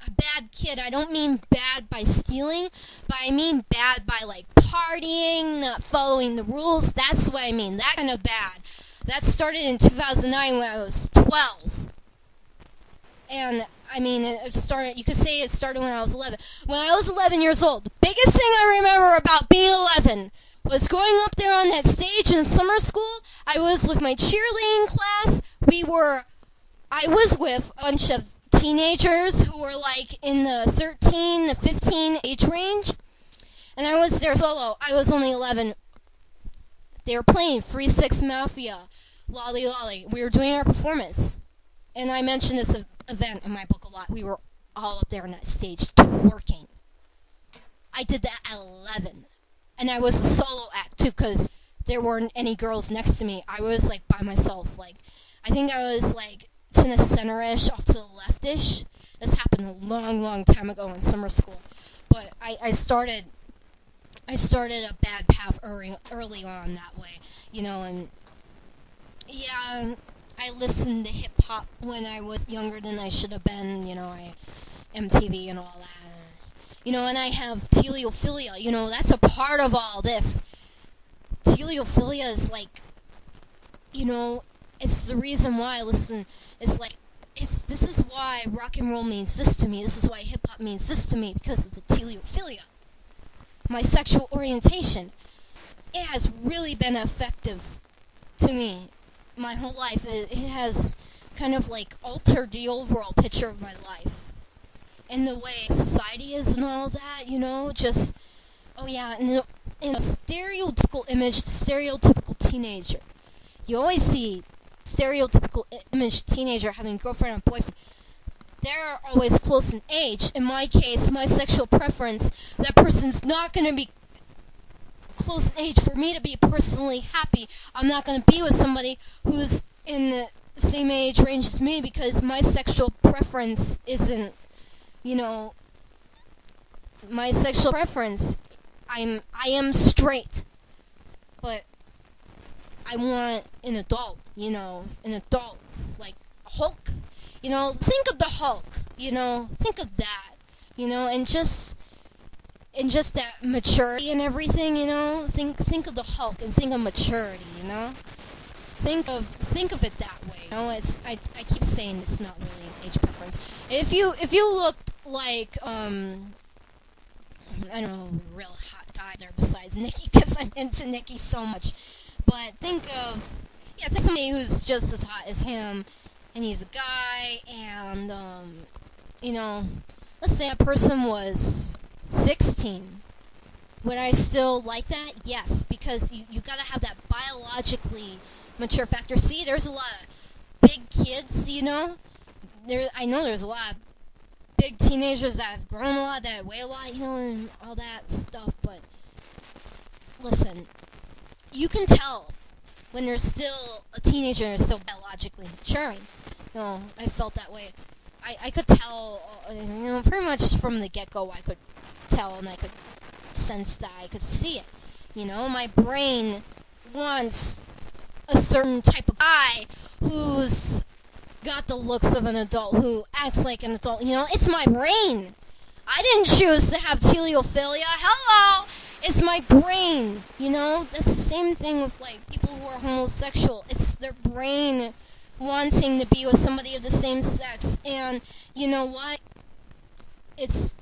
bad kid. I don't mean bad by stealing, but I mean bad by, like, partying, not following the rules. That's what I mean. That kind of bad. That started in 2009 when I was 12. And, I mean, you could say it started when I was 11. When I was 11 years old, the biggest thing I remember about being 11 was going up there on that stage in summer school. I was with my cheerleading class. I was with a bunch of teenagers who were, like, in the 13 to 15 age range. And I was there solo. I was only 11. They were playing Free Sixx Mafia, Lolly Lolly. We were doing our performance. And I mentioned this event in my book a lot. We were all up there on that stage twerking. I did that at 11. And I was a solo act, too, because there weren't any girls next to me. I was, like, by myself. Like, I think I was, like, to the center-ish, off to the left-ish. This happened a long, long time ago in summer school. But I started a bad path early on that way, you know, and yeah, I listened to hip-hop when I was younger than I should have been, you know, MTV and all that, you know, and I have Teleiophilia, you know, that's a part of all this. Teleiophilia is like, you know, it's the reason why I listen, it's like, this is why rock and roll means this to me, this is why hip-hop means this to me, because of the Teleiophilia. My sexual orientation, it has really been effective to me my whole life. It has kind of like altered the overall picture of my life and the way society is and all that, you know, just, oh yeah, and in a stereotypical image, stereotypical teenager. You always see stereotypical image teenager having a girlfriend or boyfriend. They're always close in age. In my case, my sexual preference, that person's not going to be close in age for me to be personally happy. I'm not going to be with somebody who's in the same age range as me because my sexual preference isn't, you know, my sexual preference, I am straight, but I want an adult, you know, like a Hulk. You know, think of the Hulk, you know, think of that, you know, and just that maturity and everything, you know, think of the Hulk and think of maturity, you know, think of it that way, you know, I keep saying it's not really an age preference. If you looked like, I don't know, a real hot guy there besides Nikki, because I'm into Nikki so much, but think of somebody who's just as hot as him, and he's a guy, and, you know, let's say a person was 16. Would I still like that? Yes, because you gotta have that biologically mature factor. See, there's a lot of big kids, you know? I know there's a lot of big teenagers that have grown a lot, that weigh a lot, you know, and all that stuff, but listen, you can tell when they're still a teenager and they're still biologically maturing. No, I felt that way. I could tell, pretty much from the get-go I could tell and I could sense that, I could see it. My brain wants a certain type of guy who's got the looks of an adult, who acts like an adult. It's my brain. I didn't choose to have teleophilia. Hello! It's my brain. That's the same thing with, people who are homosexual. It's their brain wanting to be with somebody of the same sex. And, you know what? It's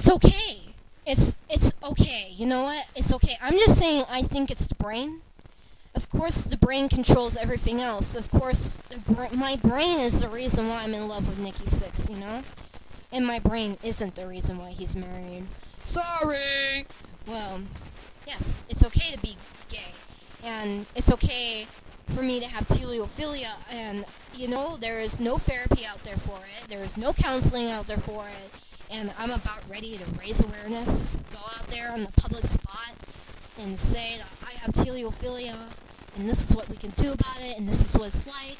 okay. It's okay. You know what? It's okay. I'm just saying I think it's the brain. Of course, the brain controls everything else. Of course, my brain is the reason why I'm in love with Nikki Sixx, And my brain isn't the reason why he's married. Sorry! Well, yes, it's okay to be gay. And it's okay for me to have teleophilia. And, there is no therapy out there for it. There is no counseling out there for it. And I'm about ready to raise awareness, go out there on the public spot, and say that I have teleophilia, and this is what we can do about it, and this is what it's like.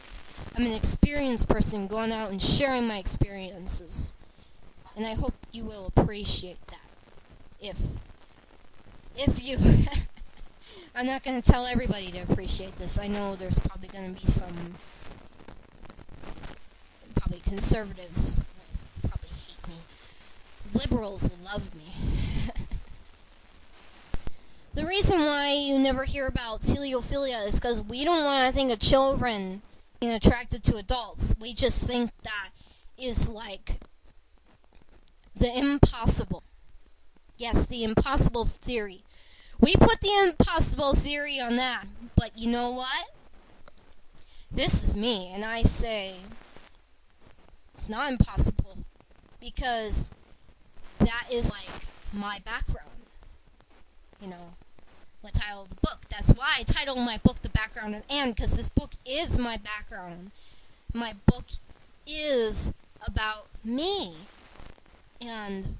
I'm an experienced person going out and sharing my experiences. And I hope you will appreciate that. If you... I'm not going to tell everybody to appreciate this. I know there's probably going to be some... probably conservatives will probably hate me. Liberals will love me. The reason why you never hear about teleophilia is because we don't want to think of children being attracted to adults. We just think that is like the impossible. Yes, the impossible theory. We put the impossible theory on that. But you know what? This is me, and I say it's not impossible because that is like my background. The title of the book. That's why I titled my book The Background of Anne, because this book is my background. My book is about me. And,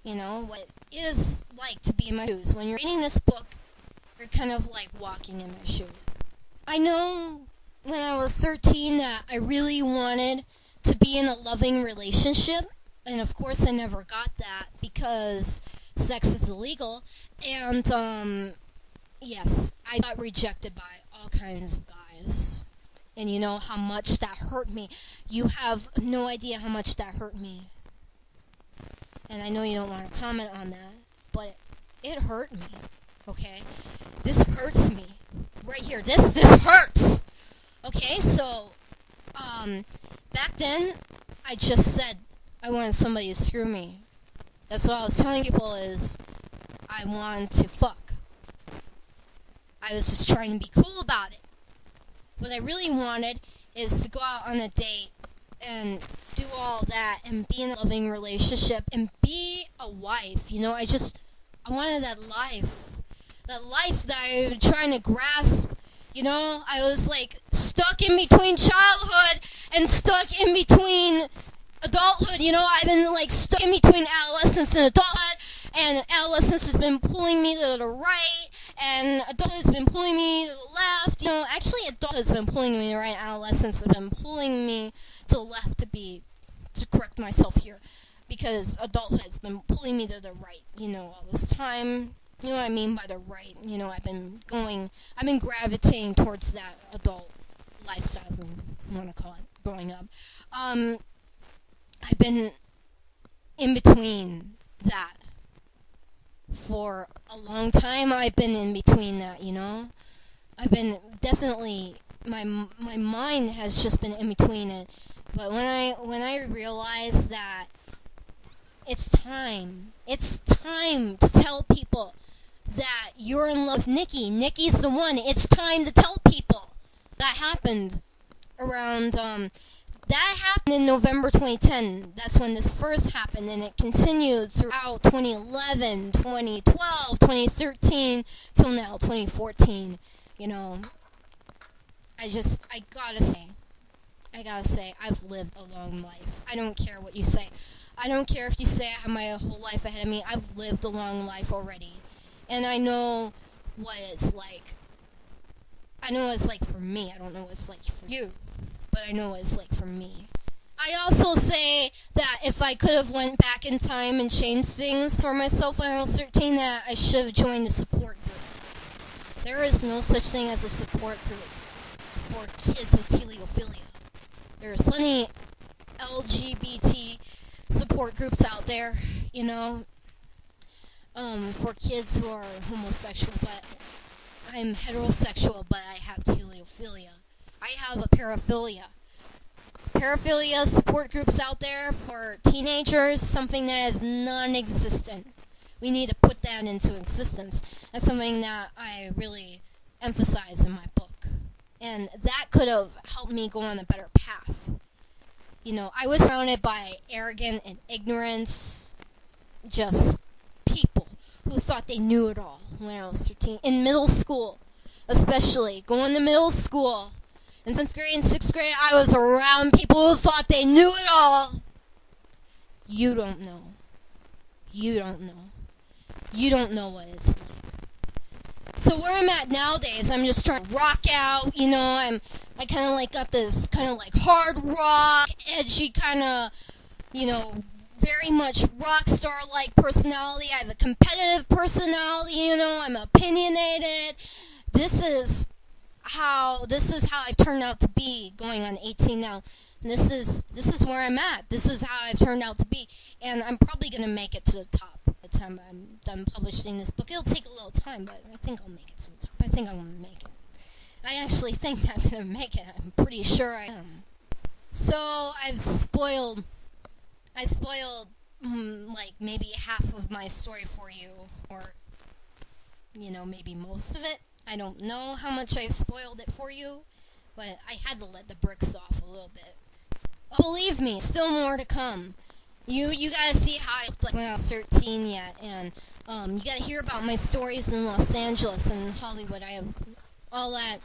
what it is like to be in my shoes. When you're reading this book, you're kind of like walking in my shoes. I know when I was 13 that I really wanted to be in a loving relationship. And of course I never got that because sex is illegal, and, yes, I got rejected by all kinds of guys, and you know how much that hurt me. You have no idea how much that hurt me, and I know you don't want to comment on that, but it hurt me, okay? This hurts me, right here, this hurts, okay? So, back then, I just said I wanted somebody to screw me. That's what I was telling people is I wanted to fuck. I was just trying to be cool about it. What I really wanted is to go out on a date and do all that and be in a loving relationship and be a wife. I wanted that life. That life that I was trying to grasp. I was like stuck in between childhood and stuck in between adulthood. I've been like stuck in between adolescence and adulthood, and adolescence has been pulling me to the right, and adulthood has been pulling me to the left. Actually adulthood has been pulling me to the right, adolescence has been pulling me to the left to correct myself here, because adulthood has been pulling me to the right, all this time. You know what I mean by the right? I've been gravitating towards that adult lifestyle, if you want to call it, growing up. I've been in between that for a long time. I've been in between that, I've been definitely, my mind has just been in between it. But when I realized that it's time to tell people that you're in love with Nikki. Nikki's the one. It's time to tell people. That happened around, that happened in November 2010. That's when this first happened, and it continued throughout 2011, 2012, 2013, till now, 2014. I gotta say, I've lived a long life. I don't care what you say. I don't care if you say I have my whole life ahead of me. I've lived a long life already. And I know what it's like. I know what it's like for me. I don't know what it's like for you. but I know what it's like for me. I also say that if I could have went back in time and changed things for myself when I was 13, that I should have joined a support group. There is no such thing as a support group for kids with teleophilia. There's plenty LGBT support groups out there, for kids who are homosexual, but I'm heterosexual, but I have teleophilia. I have a paraphilia. Paraphilia support groups out there for teenagers, something that is non-existent. We need to put that into existence. That's something that I really emphasize in my book. And that could have helped me go on a better path. I was surrounded by arrogant and ignorance, just people who thought they knew it all when I was 13. In middle school, especially, going to middle school, in 7th grade and 6th grade, I was around people who thought they knew it all. You don't know. You don't know. You don't know what it's like. So where I'm at nowadays, I'm just trying to rock out, I kind of got this kind of hard rock, edgy kind of, very much rock star-like personality. I have a competitive personality, I'm opinionated. This is how I've turned out to be going on 18 now. And this is where I'm at. This is how I've turned out to be. And I'm probably going to make it to the top by the time I'm done publishing this book. It'll take a little time, but I think I'll make it to the top. I think I'm going to make it. I actually think I'm going to make it. I'm pretty sure I am. So I spoiled maybe half of my story for you, or maybe most of it. I don't know how much I spoiled it for you, but I had to let the bricks off a little bit. Believe me, still more to come. You gotta see how I looked like when I was 13 yet, and you gotta hear about my stories in Los Angeles and Hollywood. I have all that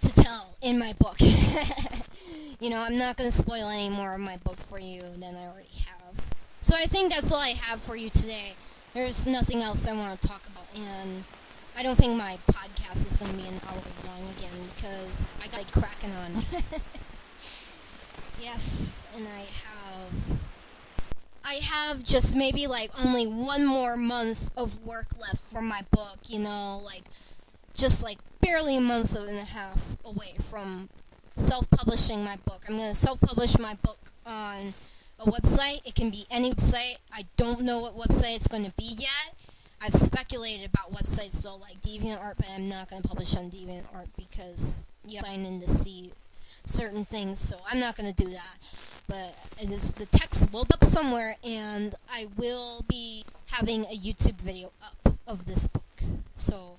to tell in my book. I'm not gonna spoil any more of my book for you than I already have. So I think that's all I have for you today. There's nothing else I want to talk about, and I don't think my podcast is going to be an hour long again, because I got cracking on. Yes, and I have just maybe only one more month of work left for my book, just barely a month and a half away from self-publishing my book. I'm going to self-publish my book on a website. It can be any website. I don't know what website it's going to be yet. I've speculated about websites, so DeviantArt, but I'm not going to publish on DeviantArt because you have to sign in to see certain things, so I'm not going to do that. But the text will be up somewhere, and I will be having a YouTube video up of this book. So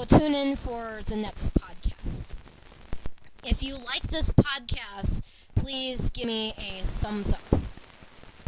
tune in for the next podcast. If you like this podcast, please give me a thumbs up.